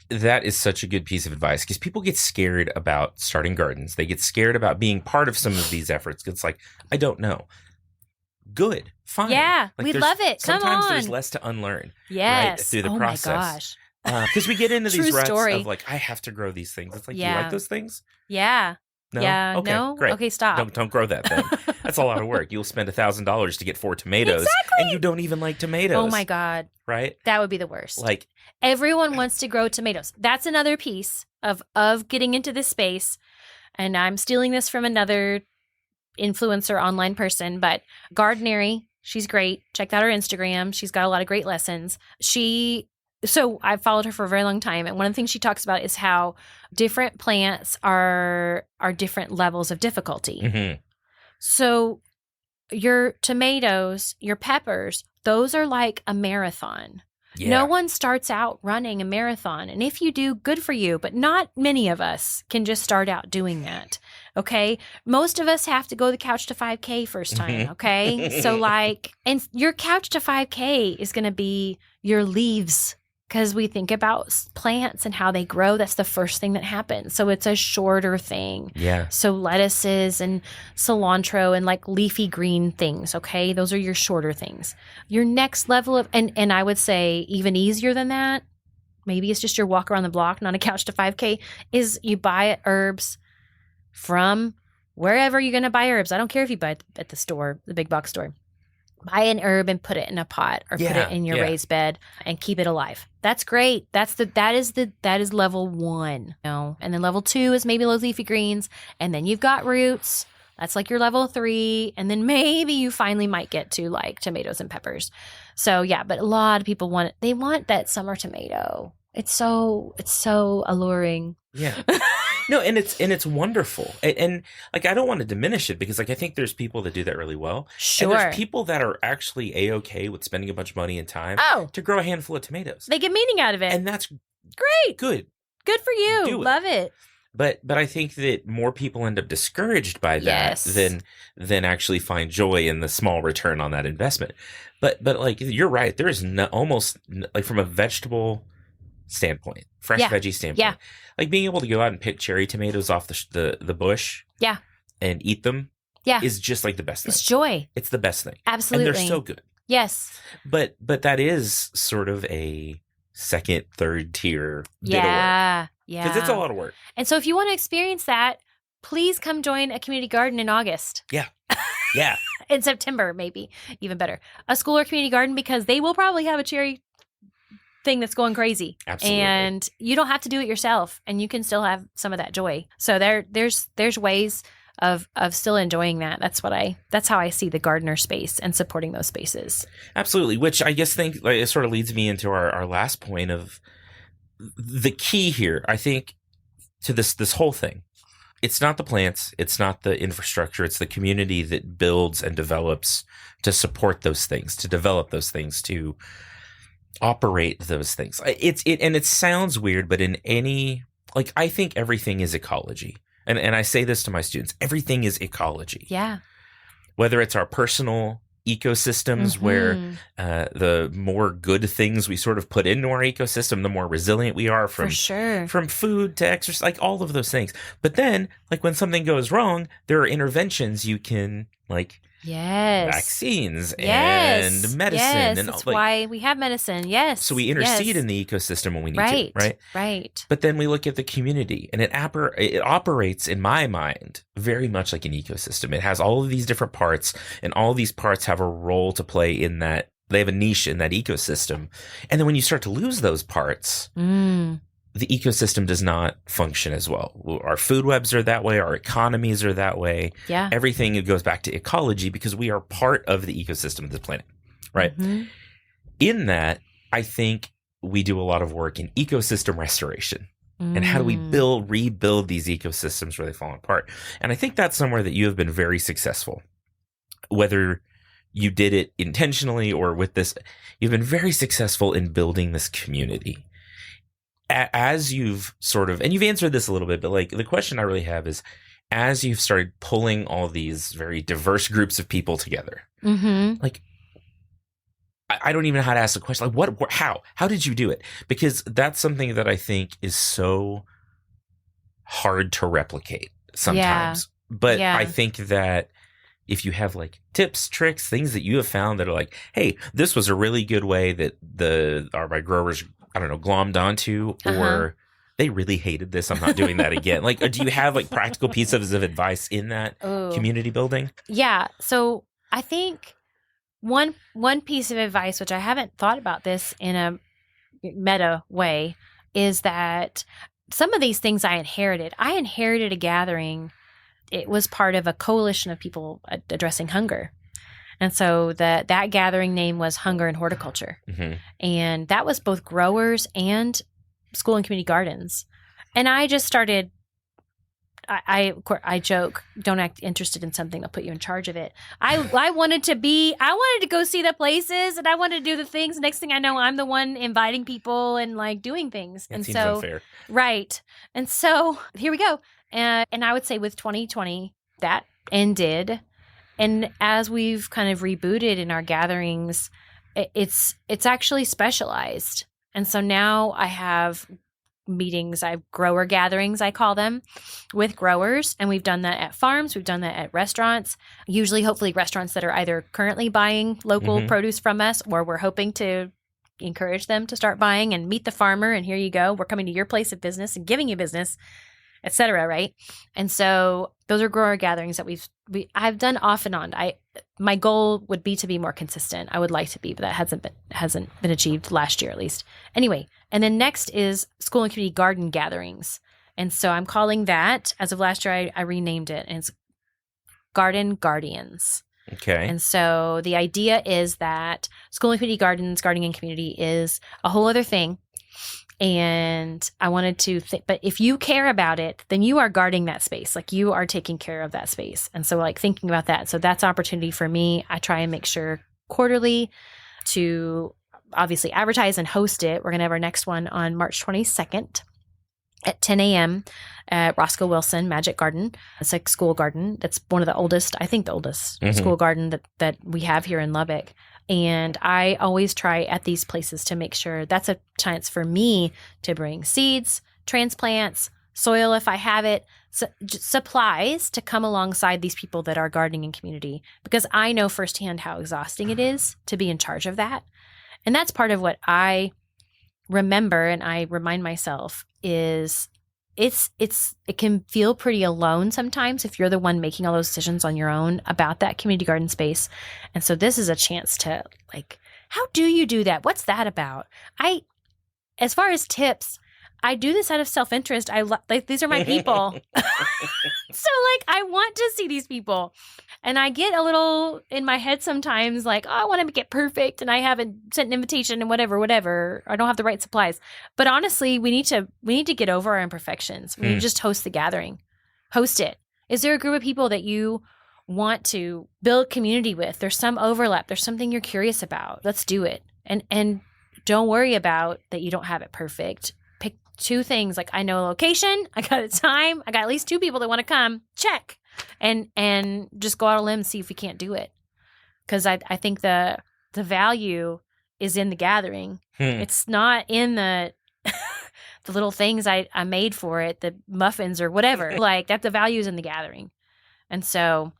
that is such a good piece of advice because people get scared about starting gardens. They get scared about being part of some of these efforts. It's like, I don't know. Good. Fine. Yeah, Like, we love it. Come sometimes on. there's less to unlearn. Yes. Right, through the oh process. my gosh. Because we get into True these ruts story. of like, I have to grow these things. It's like, Yeah. you like those things? Yeah. No? Yeah. Okay, No? great. Okay, stop. Don't grow that then. That's a lot of work. You'll spend $1,000 to get 4 tomatoes. Exactly. And you don't even like tomatoes. Oh my God. Right? That would be the worst. Like, everyone wants to grow tomatoes. That's another piece of getting into this space. And I'm stealing this from another influencer online person, but Gardenary, she's great. Check out her Instagram. She's got a lot of great lessons. So I've followed her for a very long time. And one of the things she talks about is how different plants are different levels of difficulty. So your tomatoes, your peppers, those are like a marathon. yeah. No one starts out running a marathon. And if you do, good for you. But not many of us can just start out doing that. Okay. Most of us have to go the couch to 5K first time. Okay. So and your couch to 5K is going to be your leaves. Because we think about plants and how they grow. That's the first thing that happens. So it's a shorter thing. Yeah. So lettuces and cilantro and like leafy green things, okay? Those are your shorter things. Your next level of, and I would say even easier than that, maybe it's just your walk around the block, not a couch to 5K, is you buy herbs from wherever you're going to buy herbs. I don't care if you buy it at the store, the big box store. Buy an herb and put it in a pot or put it in your raised bed and keep it alive. That's great. That is level 1. You know? And then level 2 is maybe those leafy greens. And then you've got roots. That's like your level 3. And then maybe you finally might get to like tomatoes and peppers. So yeah, but a lot of people want that summer tomato. It's so alluring. Yeah. No, and it's wonderful. And like, I don't want to diminish it because like, I think there's people that do that really well. Sure. And there's people that are actually A-okay with spending a bunch of money and time to grow a handful of tomatoes. They get meaning out of it. And that's great. Good. Good for you. Do it. Love it. But I think that more people end up discouraged by that than actually find joy in the small return on that investment. But like, you're right. There is almost like from a vegetable standpoint, fresh veggie standpoint, like being able to go out and pick cherry tomatoes off the bush and eat them is just like the best thing. It's joy. It's the best thing. Absolutely. And they're so good. Yes. But that is sort of a second, third tier bit of work. Yeah. Because it's a lot of work. And so if you want to experience that, please come join a community garden in August. Yeah. Yeah. In September, maybe even better. A school or community garden, because they will probably have a cherry thing that's going crazy. Absolutely. And you don't have to do it yourself, and you can still have some of that joy. So there's ways of still enjoying that. That's how I see the gardener space and supporting those spaces. Absolutely. Which I guess it sort of leads me into our last point of the key here, I think, to this whole thing. It's not the plants, it's not the infrastructure, it's the community that builds and develops to support those things, to develop those things, to operate those things. And it sounds weird, but in any, like, I think everything is ecology. And I say this to my students, everything is ecology. Yeah. Whether it's our personal ecosystems where the more good things we sort of put into our ecosystem, the more resilient we are from food to exercise, like all of those things. But then, like, when something goes wrong, there are interventions you can, like, vaccines and medicine. Yes, and that's why we have medicine. Yes. So we intercede in the ecosystem when we need to, right? Right. But then we look at the community, and it operates, in my mind, very much like an ecosystem. It has all of these different parts, and all these parts have a role to play in that. They have a niche in that ecosystem. And then when you start to lose those parts, the ecosystem does not function as well. Our food webs are that way. Our economies are that way. Yeah. Everything goes back to ecology because we are part of the ecosystem of the planet, right? In that, I think we do a lot of work in ecosystem restoration. And how do we rebuild these ecosystems where they've fallen apart? And I think that's somewhere that you have been very successful. Whether you did it intentionally or with this, you've been very successful in building this community. As you've sort of, and you've answered this a little bit, but like the question I really have is, as you've started pulling all these very diverse groups of people together, like, I don't even know how to ask the question. Like, how did you do it? Because that's something that I think is so hard to replicate sometimes. But I think that if you have like tips, tricks, things that you have found that are like, hey, this was a really good way that my growers, I don't know, glommed onto, or they really hated this, I'm not doing that again. Like, do you have like practical pieces of advice in that community building? Yeah. So I think one piece of advice, which I haven't thought about this in a meta way, is that some of these things I inherited a gathering. It was part of a coalition of people addressing hunger. And so that gathering name was Hunger and Horticulture. And that was both growers and school and community gardens. And I just started, I joke, don't act interested in something, I'll put you in charge of it. I wanted to go see the places, and I wanted to do the things. Next thing I know, I'm the one inviting people and like doing things. That seems unfair. Right. And so here we go. And I would say with 2020, that ended. And as we've kind of rebooted in our gatherings, it's actually specialized. And so now I have meetings, I have grower gatherings, I call them, with growers. And we've done that at farms. We've done that at restaurants, usually, hopefully, restaurants that are either currently buying local produce from us, or we're hoping to encourage them to start buying and meet the farmer. And here you go. We're coming to your place of business and giving you business, et cetera. Right. And so those are grower gatherings that I've done off and on. My goal would be to be more consistent. I would like to be, but that hasn't been achieved last year, at least. Anyway. And then next is school and community garden gatherings. And so I'm calling that, as of last year, I renamed it, and it's Garden Guardians. Okay. And so the idea is that school and community gardens, gardening and community is a whole other thing. And I wanted to think, but if you care about it, then you are guarding that space. Like you are taking care of that space. And so like thinking about that. So that's opportunity for me. I try and make sure quarterly to obviously advertise and host it. We're going to have our next one on March 22nd. At 10 a.m. at Roscoe Wilson Magic Garden. It's a school garden. That's one of the oldest, I think the oldest school garden that we have here in Lubbock. And I always try at these places to make sure that's a chance for me to bring seeds, transplants, soil if I have it, supplies to come alongside these people that are gardening in community, because I know firsthand how exhausting it is to be in charge of that. And that's part of what I remember and I remind myself is it can feel pretty alone sometimes if you're the one making all those decisions on your own about that community garden space. And so this is a chance to like, how do you do that? What's that about? As far as tips, I do this out of self-interest. Like these are my people. So like I want to see these people. And I get a little in my head sometimes like, oh, I want to make it perfect and I haven't sent an invitation and whatever. I don't have the right supplies. But honestly, we need to get over our imperfections. We need to just host the gathering. Host it. Is there a group of people that you want to build community with? There's some overlap. There's something you're curious about. Let's do it. And don't worry about that you don't have it perfect. Pick two things. Like I know a location, I got a time, I got at least two people that want to come. Check. And just go out on a limb and see if we can't do it. Because I think the value is in the gathering. It's not in the the little things I made for it, the muffins or whatever. Like that the value is in the gathering. And so,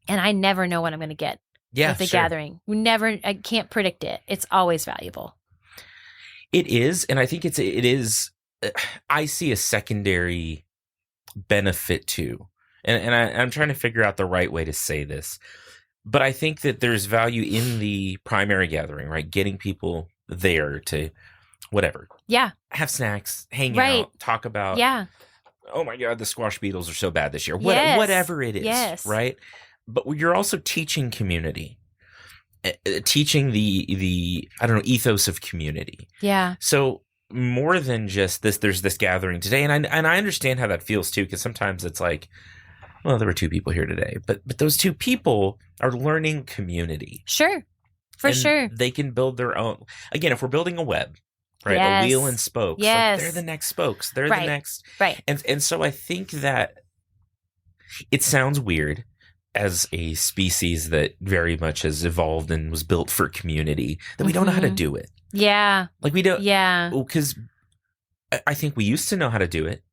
and I never know what I'm going to get with the gathering. I can't predict it. It's always valuable. It is. And I think it is, I see a secondary benefit too. And I'm trying to figure out the right way to say this. But I think that there's value in the primary gathering, right? Getting people there to whatever. Yeah. Have snacks, hang out, talk about, oh my God, the squash beetles are so bad this year. Whatever it is, right? But you're also teaching community, teaching the I don't know, ethos of community. Yeah. So more than just this, there's this gathering today. And I understand how that feels too, because sometimes it's like, well, there were two people here today, but those two people are learning community. Sure. For sure. They can build their own. Again, if we're building a web, right? A wheel and spokes. Yes. Like they're the next spokes. They're the next. Right. And so I think that it sounds weird as a species that very much has evolved and was built for community that we don't know how to do it. Yeah. Like we don't. Yeah. Because I think we used to know how to do it.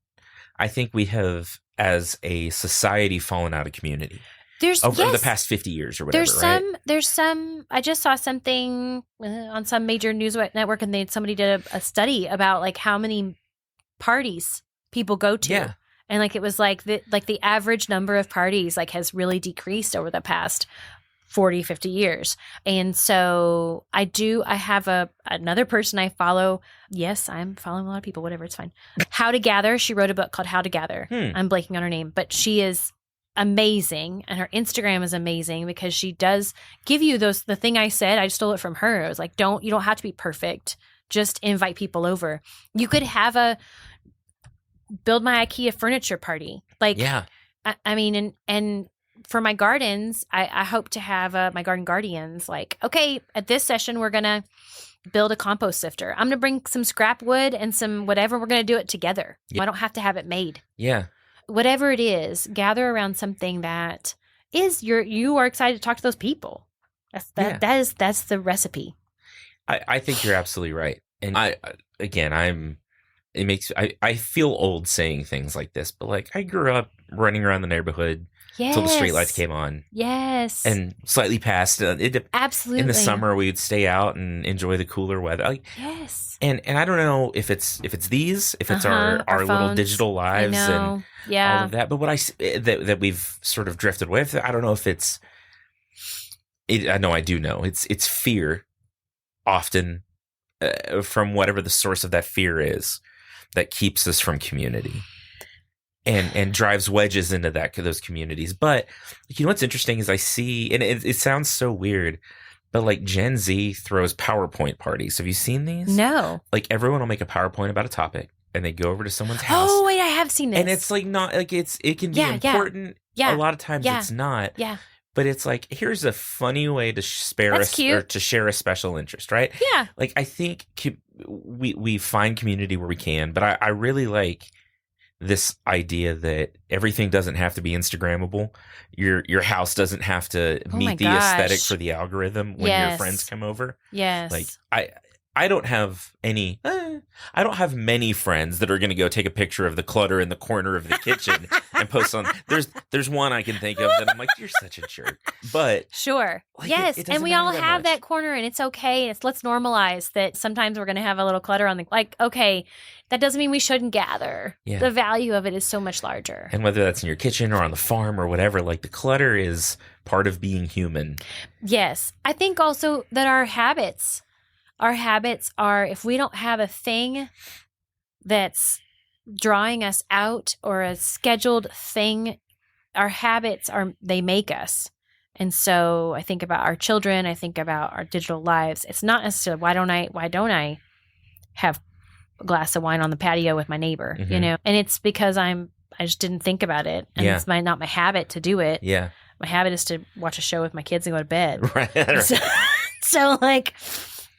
I think we have, as a society, fallen out of community. Over the past 50 years or whatever, There's some, I just saw something on some major news network and somebody did a study about like how many parties people go to. Yeah. And like, it was like the average number of parties like has really decreased over the past 40, 50 years. And so I have another person I follow. Yes, I'm following a lot of people, whatever, it's fine. How to Gather. She wrote a book called How to Gather. I'm blanking on her name, but she is amazing. And her Instagram is amazing because she does give you the thing I said, I stole it from her. I was like, you don't have to be perfect. Just invite people over. You could have build my IKEA furniture party. Like, yeah. I mean, and for my gardens, I hope to have my garden guardians like, okay, at this session, we're going to build a compost sifter. I'm going to bring some scrap wood and some whatever. We're going to do it together. Yeah. I don't have to have it made. Yeah. Whatever it is, gather around something that is you are excited to talk to those people. That's the recipe. I think you're absolutely right. And I feel old saying things like this, but like I grew up running around the neighborhood, until the streetlights came on. Yes. And slightly past. Absolutely. In the summer, we'd stay out and enjoy the cooler weather. Yes. And I don't know if it's these, if it's our little digital lives and all of that. But what that we've sort of drifted with, I don't know if it's. I know I do know it's fear, often from whatever the source of that fear is, that keeps us from community. And drives wedges into those communities. But what's interesting is I see, and it sounds so weird, but like Gen Z throws PowerPoint parties. Have you seen these? No. Like everyone will make a PowerPoint about a topic, and they go over to someone's house. Oh wait, I have seen this. And it's like not like it can be important. Yeah. A lot of times it's not. Yeah. But it's like, here's a funny way to or to share a special interest, right? Yeah. Like I think we find community where we can, but I really like this idea that everything doesn't have to be Instagrammable. Your house doesn't have to meet the aesthetic for the algorithm when your friends come over. Yes. Like I don't have I don't have many friends that are going to go take a picture of the clutter in the corner of the kitchen and post on. There's one I can think of that I'm like, you're such a jerk. But sure, yes, and we all have that corner, and it's okay. Let's normalize that. Sometimes we're going to have a little clutter on the okay. That doesn't mean we shouldn't gather. Yeah. The value of it is so much larger. And whether that's in your kitchen or on the farm or whatever, like the clutter is part of being human. Yes, I think also that our habits are, if we don't have a thing that's drawing us out or a scheduled thing, our habits they make us. And so I think about our children, I think about our digital lives. It's not necessarily why don't I have a glass of wine on the patio with my neighbor, And it's because I just didn't think about it. And it's not my habit to do it. Yeah. My habit is to watch a show with my kids and go to bed. Right. So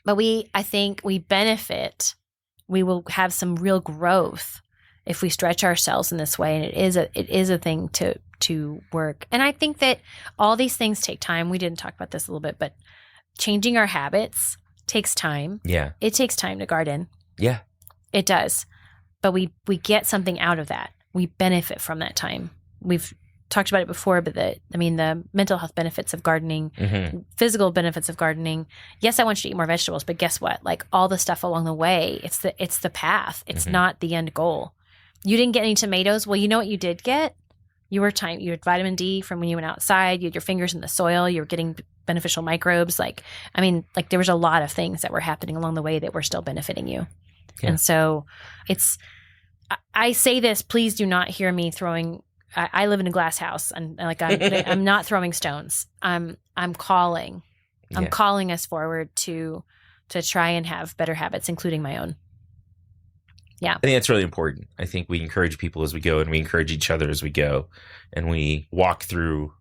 but I think we benefit. We will have some real growth if we stretch ourselves in this way, and it is a thing to work. And I think that all these things take time. We didn't talk about this a little bit, but changing our habits takes time. Yeah, it takes time to garden. Yeah, it does. But we get something out of that. We benefit from that time. We've talked about it before, but the mental health benefits of gardening, physical benefits of gardening. Yes, I want you to eat more vegetables, but guess what? Like all the stuff along the way, it's the path. It's not the end goal. You didn't get any tomatoes. Well, you know what you did get? You had vitamin D from when you went outside. You had your fingers in the soil. You were getting beneficial microbes. There was a lot of things that were happening along the way that were still benefiting you. Yeah. And so I say this, please do not hear me throwing. I live in a glass house, and I'm not throwing stones. I'm calling. I'm calling us forward to try and have better habits, including my own. Yeah, I think that's really important. I think we encourage people as we go, and we encourage each other as we go, and we walk through.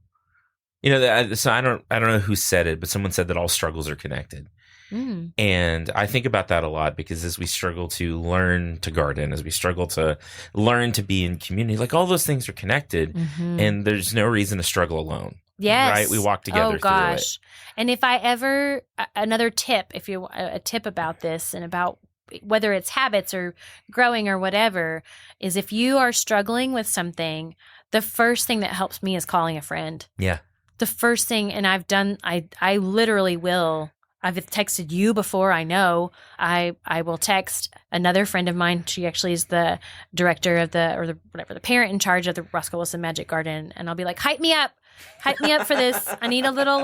So I don't know who said it, but someone said that all struggles are connected. Mm. And I think about that a lot because as we struggle to learn to garden, as we struggle to learn to be in community, like all those things are connected, and there's no reason to struggle alone. Yes. Right? We walk together through it. And if I ever, another tip, a tip about this and about whether it's habits or growing or whatever, is if you are struggling with something, the first thing that helps me is calling a friend. Yeah. The first thing, and I literally will. I've texted you before, I know. I will text another friend of mine. She actually is the director of the parent in charge of the Roscoe Wilson Magic Garden. And I'll be like, hype me up for this. I need a little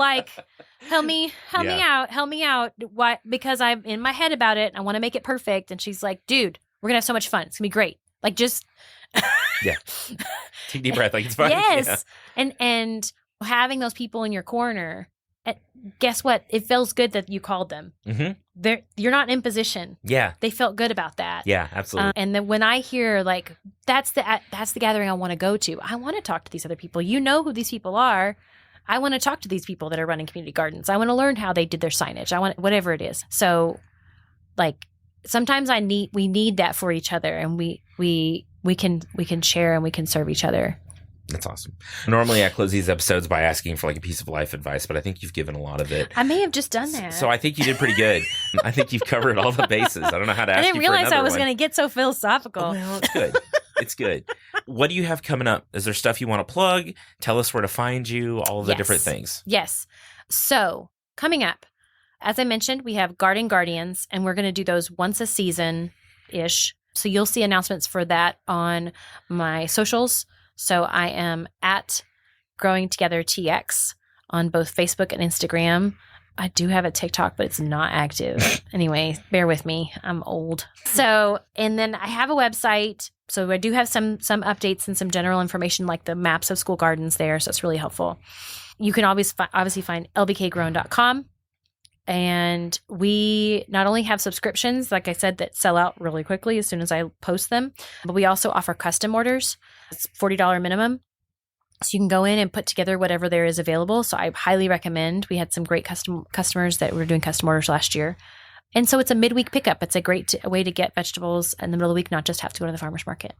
help me out. Why? Because I'm in my head about it. I want to make it perfect. And she's like, dude, we're going to have so much fun. It's going to be great. Just. Yeah. Take a deep breath. It's fun. Yes. Yeah. And having those people in your corner, guess what? It feels good that you called them. Mm-hmm. You're not in position. Yeah, they felt good about that. Yeah, absolutely. And then when I hear that's the gathering I want to go to. I want to talk to these other people. You know who these people are. I want to talk to these people that are running community gardens. I want to learn how they did their signage. I want whatever it is. So, sometimes we need that for each other, and we can share and we can serve each other. That's awesome. Normally, I close these episodes by asking for a piece of life advice, but I think you've given a lot of it. I may have just done that. So I think you did pretty good. I think you've covered all the bases. I don't know how to ask you for another one. I didn't realize I was going to get so philosophical. Oh, well, it's good. It's good. What do you have coming up? Is there stuff you want to plug? Tell us where to find you, all of the different things. Yes. So coming up, as I mentioned, we have Garden Guardians, and we're going to do those once a season-ish. So you'll see announcements for that on my socials. So I am at Growing Together TX on both Facebook and Instagram. I do have a TikTok, but it's not active. Anyway, bear with me. I'm old. So, and then I have a website. So I do have some updates and some general information like the maps of school gardens there. So it's really helpful. You can obviously find lbkgrown.com. And we not only have subscriptions, like I said, that sell out really quickly as soon as I post them, but we also offer custom orders. It's $40 minimum. So you can go in and put together whatever there is available. So I highly recommend. We had some great customers that were doing custom orders last year. And so it's a midweek pickup. It's a great way to get vegetables in the middle of the week, not just have to go to the farmer's market.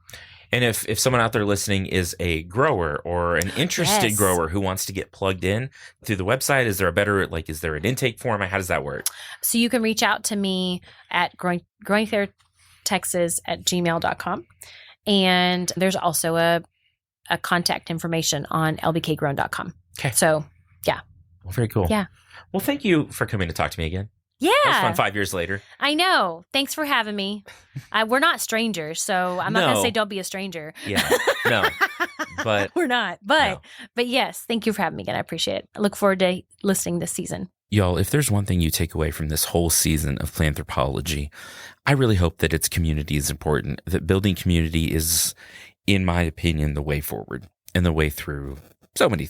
And if someone out there listening is a grower or an interested grower who wants to get plugged in through the website, is there is there an intake form? How does that work? So you can reach out to me at growingfairtexas@gmail.com. And there's also a contact information on lbkgrown.com. Okay. So, yeah. Well, very cool. Yeah. Well, thank you for coming to talk to me again. Yeah. That was fun 5 years later. I know. Thanks for having me. We're not strangers, so I'm not going to say don't be a stranger. Yeah. No. But we're not. But yes, thank you for having me again. I appreciate it. I look forward to listening this season. Y'all, if there's one thing you take away from this whole season of Planthropology, I really hope that its community is important, that building community is, in my opinion, the way forward and the way through so many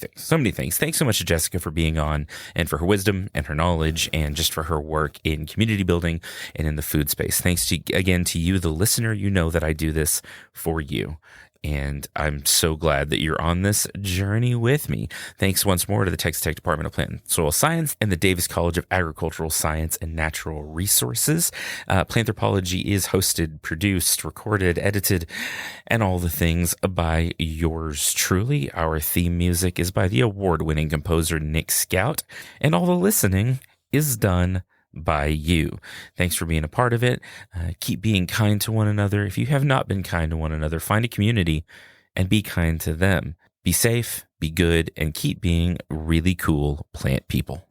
things. Thanks so much to Jessica for being on and for her wisdom and her knowledge and just for her work in community building and in the food space. Thanks again to you, the listener. You know that I do this for you. And I'm so glad that you're on this journey with me. Thanks once more to the Texas Tech Department of Plant and Soil Science and the Davis College of Agricultural Science and Natural Resources. Planthropology is hosted, produced, recorded, edited, and all the things by yours truly. Our theme music is by the award-winning composer Nick Scout, and all the listening is done by you. Thanks for being a part of it. Keep being kind to one another. If you have not been kind to one another, find a community and be kind to them. Be safe, be good, and keep being really cool plant people.